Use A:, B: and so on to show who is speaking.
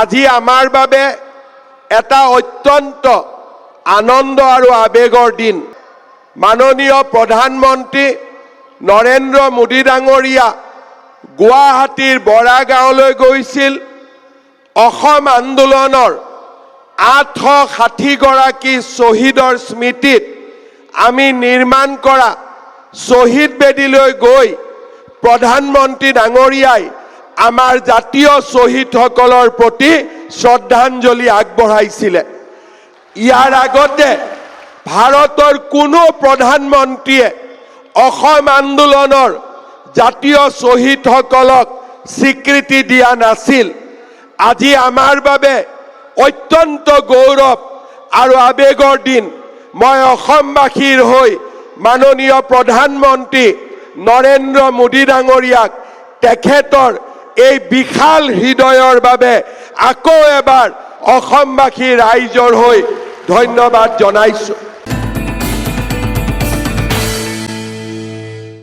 A: আজি আমাৰ বাবে এটা অত্যন্ত আনন্দ আৰু আবেগৰ দিন। মাননীয় প্ৰধানমন্ত্ৰী নৰেন্দ্ৰ মোদী ডাঙৰীয়া গুৱাহাটীৰ বৰাগাঁৱলৈ গৈছিল। অসম আন্দোলনৰ 860 গৰাকী শ্বহীদৰ স্মৃতিত আমি নিৰ্মাণ কৰা শ্বহীদ বেদীলৈ গৈ প্ৰধানমন্ত্ৰী ডাঙৰীয়াই আমাৰ জাতীয় শ্বহীদসকলৰ প্ৰতি শ্ৰদ্ধাঞ্জলি আগবঢ়াইছিলে। ইয়াৰ আগতে ভাৰতৰ কোনো প্ৰধানমন্ত্ৰীয়ে অসম আন্দোলনৰ জাতীয় শ্বহীদসকলক স্বীকৃতি দিয়া নাছিল। আজি আমাৰ বাবে অত্যন্ত গৌৰৱ আৰু আবেগৰ দিন। মই অসমবাসীৰ হৈ মাননীয় প্ৰধানমন্ত্ৰী নৰেন্দ্ৰ মোদী ডাঙৰীয়াক তেখেতৰ এই বিশাল হৃদয়ৰ বাবে আকৌ এবাৰ অসমবাসী ৰাইজৰ হৈ ধন্যবাদ জনাইছোঁ।